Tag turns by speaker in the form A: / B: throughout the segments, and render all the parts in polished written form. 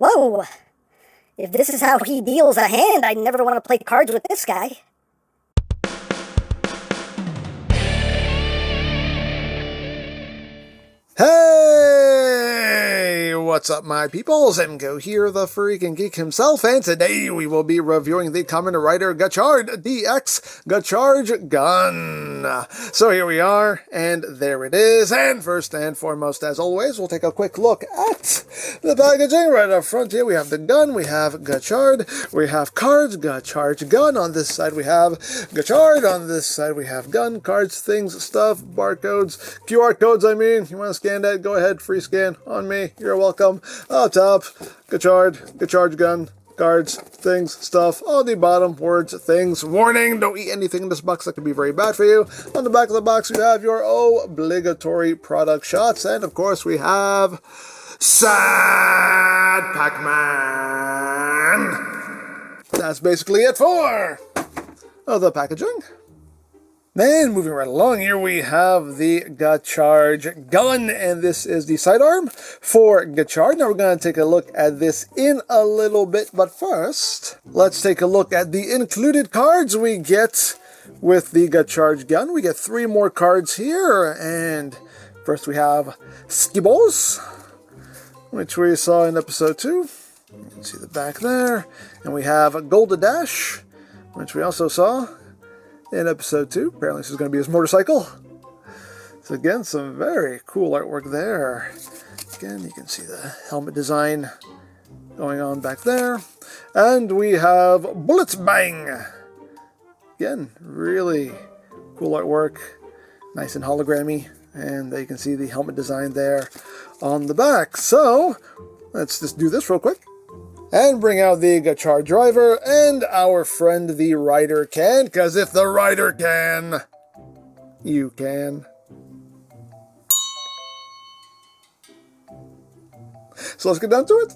A: Whoa! If this is how he deals a hand, I never want to play cards with this guy.
B: Hey! What's up, my peoples? EmGo here, the freaking geek himself, and today we will be reviewing the Kamen Rider Gotchard DX GATCHARGE gun. So here we are, and there it is, and first and foremost, as always, we'll take a quick look at the packaging. Right up front here, we have the gun, we have Gotchard, we have cards, GATCHARGE gun. On this side, we have Gotchard, on this side, we have gun, cards, things, stuff, barcodes, QR codes, I mean. You want to scan that? Go ahead, free scan on me. You're welcome. Up top, GATCHARGE gun, cards, things, stuff. On the bottom, words, things. Warning, don't eat anything in this box that could be very bad for you. On the back of the box, you have your obligatory product shots. And of course, we have Sad Pac-Man. That's basically it for the packaging. And moving right along, here we have the GATCHARGE gun, and this is the sidearm for Gotchard. Now we're going to take a look at this in a little bit, but first, let's take a look at the included cards we get with the GATCHARGE gun. We get 3 more cards here, and first we have EmGo's, which we saw in episode 2. You can see the back there. And we have Gotchard, which we also saw in episode 2. Apparently this is going to be his motorcycle. So again, some very cool artwork there. Again, you can see the helmet design going on back there. And we have Bullets Bang. Again, really cool artwork. Nice and hologrammy. And there you can see the helmet design there on the back. So, let's just do this real quick. And bring out the Gotchard driver and our friend the rider can, because if the rider can, you can. So let's get down to it.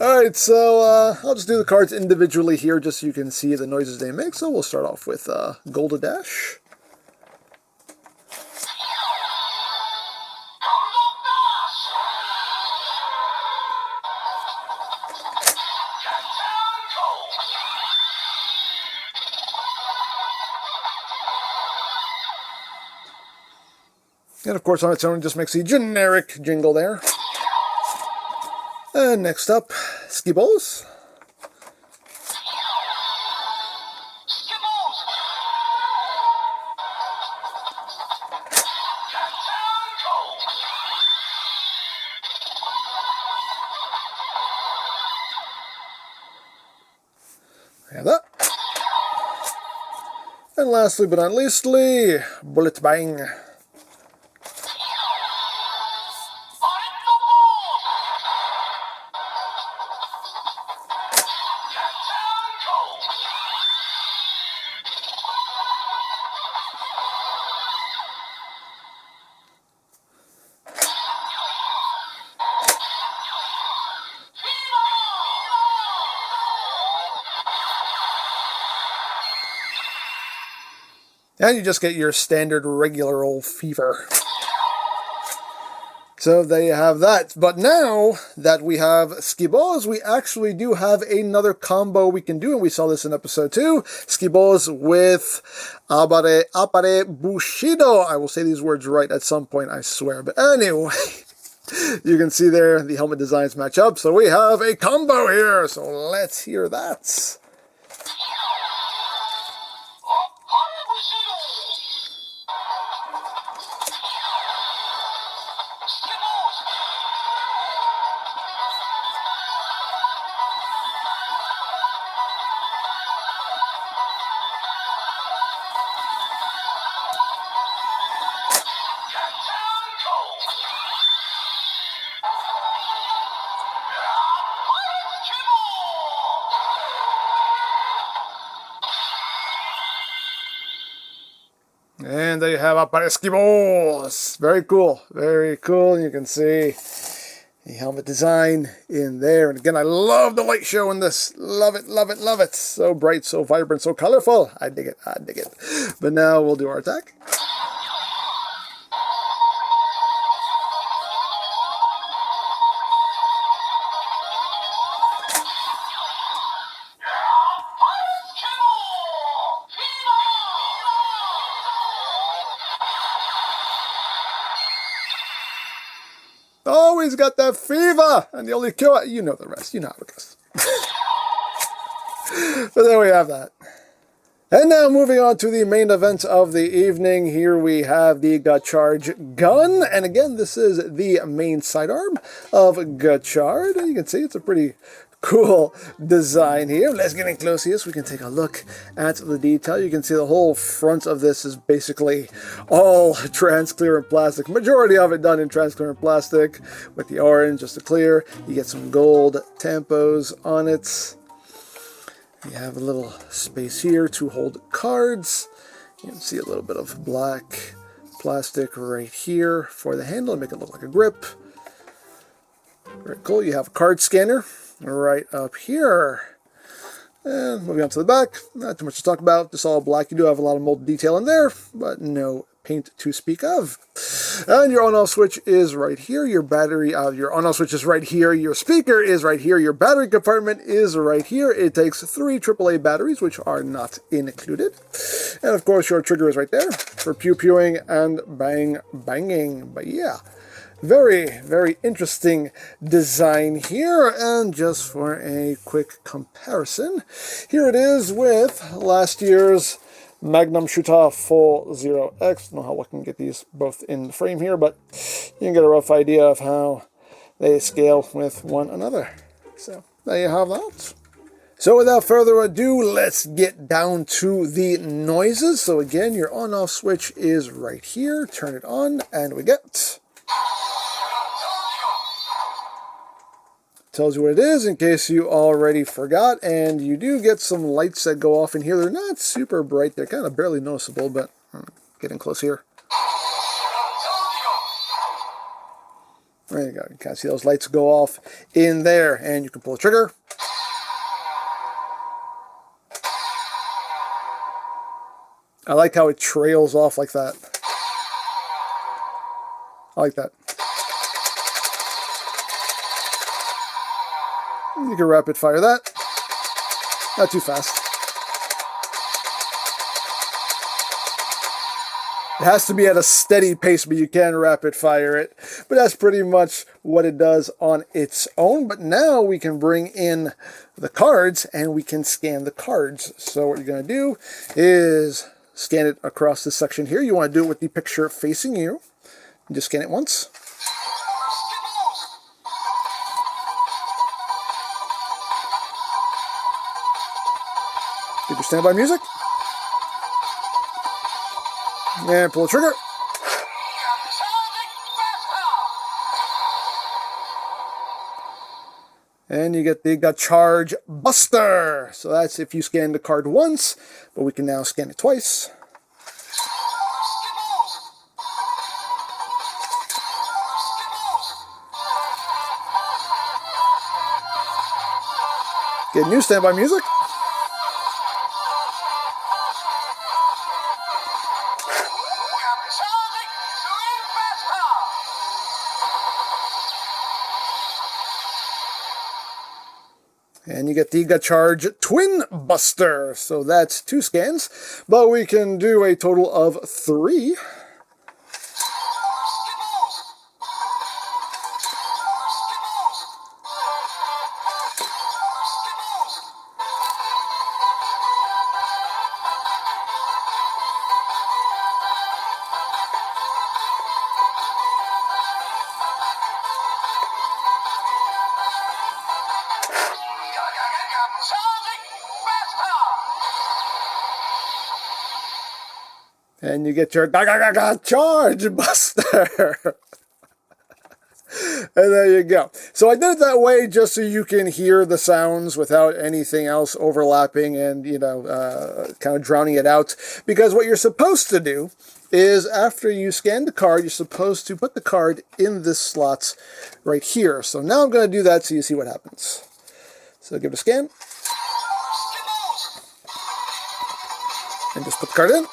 B: Alright, so I'll just do the cards individually here just so you can see the noises they make. So we'll start off with Gotchard. And of course, on its own, it just makes a generic jingle there. And next up, EmGo's. Have that. And lastly, but not leastly, Bullet Bang. And you just get your standard regular old fever. So there you have that. But now that we have EmGo's, we actually do have another combo we can do. And we saw this in episode 2. EmGo's with Apare Bushido. I will say these words right at some point, I swear. But anyway, you can see there the helmet designs match up. So we have a combo here. So let's hear that. And there you have EmGo's. Very cool. Very cool. You can see the helmet design in there. And again, I love the light show in this. Love it, love it, love it. So bright, so vibrant, so colorful. I dig it. I dig it. But now we'll do our attack. Always got that fever, and the only cure, you know the rest, you know how it goes. But there we have that. And now moving on to the main event of the evening, here we have the GATCHARGE gun. And again, this is the main sidearm of Gotchard. And you can see it's a pretty cool design here. Let's get in close here so we can take a look at the detail. You can see the whole front of this is basically all transparent plastic. Majority of it done in transparent plastic with the orange just to clear. You get some gold tampos on it. You have a little space here to hold cards. You can see a little bit of black plastic right here for the handle to make it look like a grip. Very cool. You have a card scanner right up here. And moving on to the back, not too much to talk about, just all black. You do have a lot of mold detail in there, but no paint to speak of. And your on-off switch is right here. Your battery, your on-off switch is right here. Your speaker is right here. Your battery compartment is right here. It takes 3 AAA batteries, which are not included. And of course, your trigger is right there for pew-pewing and bang-banging. But yeah, very, very interesting design here. And just for a quick comparison, here it is with last year's Magnum Shooter Full 0X. I don't know how I can get these both in the frame here, but you can get a rough idea of how they scale with one another. So there you have that. So without further ado, let's get down to the noises. So again, your on-off switch is right here. Turn it on, and we get... Tells you what it is in case you already forgot, and you do get some lights that go off in here. They're not super bright, they're kind of barely noticeable, but getting close here. There you go, you can see those lights go off in there, and you can pull the trigger. I like how it trails off like that. I like that. You can rapid fire that. Not too fast. It has to be at a steady pace, but you can rapid fire it. But that's pretty much what it does on its own. But now we can bring in the cards and we can scan the cards. So what you're going to do is scan it across this section here. You want to do it with the picture facing you. Just scan it once. Get your standby music. And pull the trigger. And you get the GATCHARGE Buster. So that's if you scan the card once, but we can now scan it twice. Get new standby music. And you get the GATCHARGE Twin Buster. So that's 2 scans, but we can do a total of 3. And you get your GATCHARGE Buster. And there you go. So I did it that way just so you can hear the sounds without anything else overlapping and, you know, kind of drowning it out. Because what you're supposed to do is after you scan the card, you're supposed to put the card in this slot right here. So now I'm going to do that so you see what happens. So give it a scan. And just put the card in.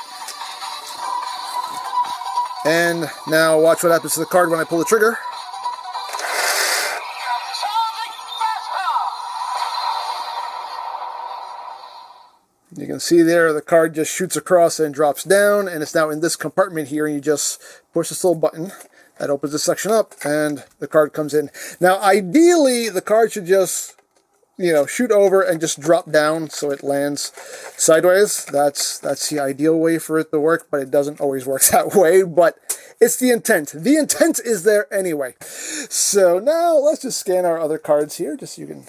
B: And now watch what happens to the card when I pull the trigger. You can see there the card just shoots across and drops down, and it's now in this compartment here, and you just push this little button that opens this section up, and the card comes in. Now, ideally, the card should just, shoot over and just drop down so it lands sideways. That's the ideal way for it to work, but it doesn't always work that way, but it's the intent. The intent is there anyway. So now let's just scan our other cards here, just so you can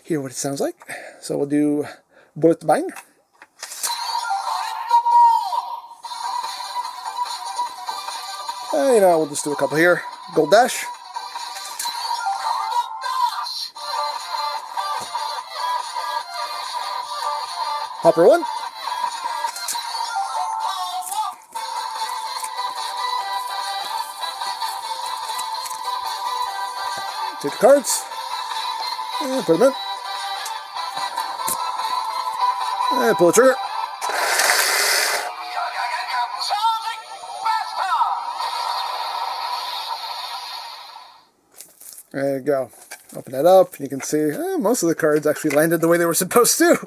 B: hear what it sounds like. So we'll do Bullet Bang. We'll just do a couple here. Gold Dash. Hopper 1. Take the cards. And put them in. And pull the trigger. There you go. Open that up. You can see most of the cards actually landed the way they were supposed to.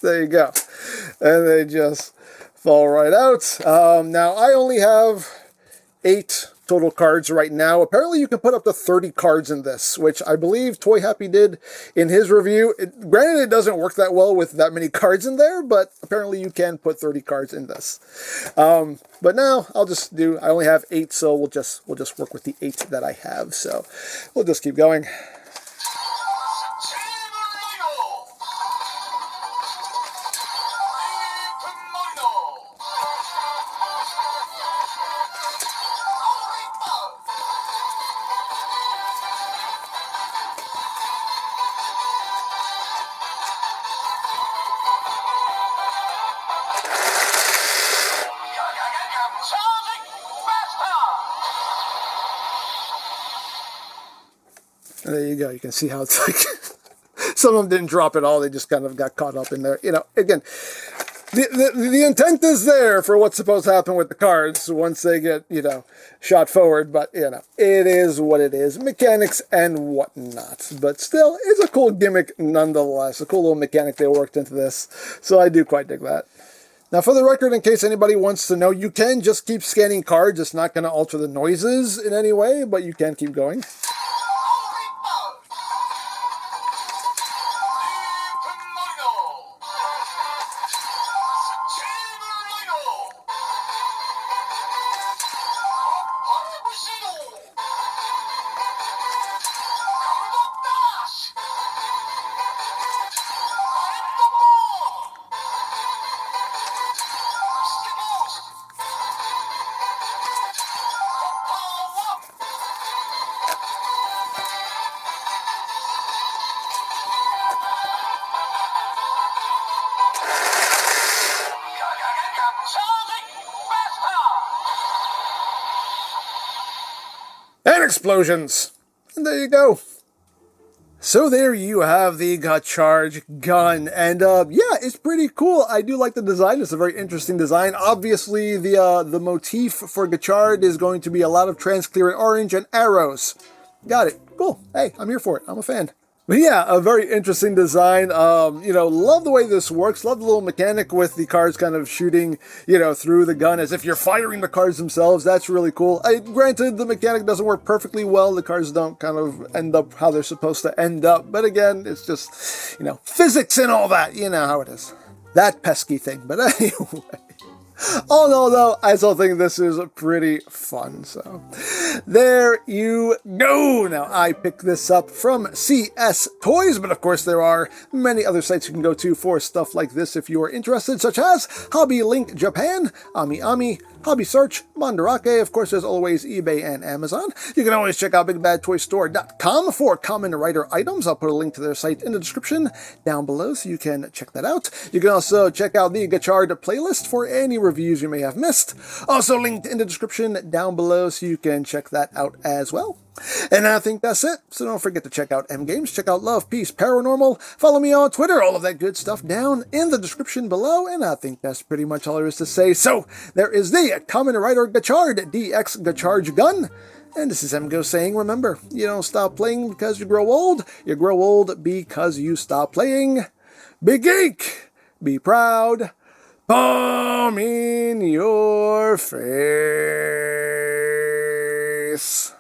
B: There you go. And they just fall right out. Now, I only have 8 total cards right now. Apparently, you can put up to 30 cards in this, which I believe Toy Happy did in his review. Granted, it doesn't work that well with that many cards in there, but apparently you can put 30 cards in this. But now, I only have 8, so we'll just work with the 8 that I have. So we'll just keep going. There you go. You can see how it's like some of them didn't drop at all. They just kind of got caught up in there. Again, the intent is there for what's supposed to happen with the cards once they get, shot forward. But, it is what it is. Mechanics and whatnot. But still, it's a cool gimmick nonetheless. A cool little mechanic they worked into this. So I do quite dig that. Now, for the record, in case anybody wants to know, you can just keep scanning cards. It's not going to alter the noises in any way, but you can keep going. And explosions! And there you go. So there you have the Gotchard gun, and yeah, it's pretty cool. I do like the design. It's a very interesting design. Obviously, the motif for Gotchard is going to be a lot of transparent orange and arrows. Got it. Cool. Hey, I'm here for it. I'm a fan. But yeah, a very interesting design. Love the way this works. Love the little mechanic with the cards kind of shooting, through the gun as if you're firing the cards themselves. That's really cool. Granted, the mechanic doesn't work perfectly well. The cards don't kind of end up how they're supposed to end up. But again, it's just, physics and all that. You know how it is. That pesky thing. But anyway. All in all, though, I still think this is pretty fun. So, there you go. Now, I picked this up from CS Toys, but of course, there are many other sites you can go to for stuff like this if you are interested, such as Hobby Link Japan, Ami, Hobby Search, Mandarake, of course, there's always eBay and Amazon. You can always check out BigBadToyStore.com for Kamen Rider items. I'll put a link to their site in the description down below so you can check that out. You can also check out the Gotchard playlist for any reviews you may have missed. Also linked in the description down below so you can check that out as well. And I think that's it. So don't forget to check out EmGo's, check out Love, Peace, Paranormal, follow me on Twitter, all of that good stuff down in the description below. And I think that's pretty much all there is to say. So there is the Kamen Rider Gotchard DX GATCHARGE gun. And this is EmGo saying, remember, you don't stop playing because you grow old. You grow old because you stop playing. Be geek, be proud, palm in your face. Nice.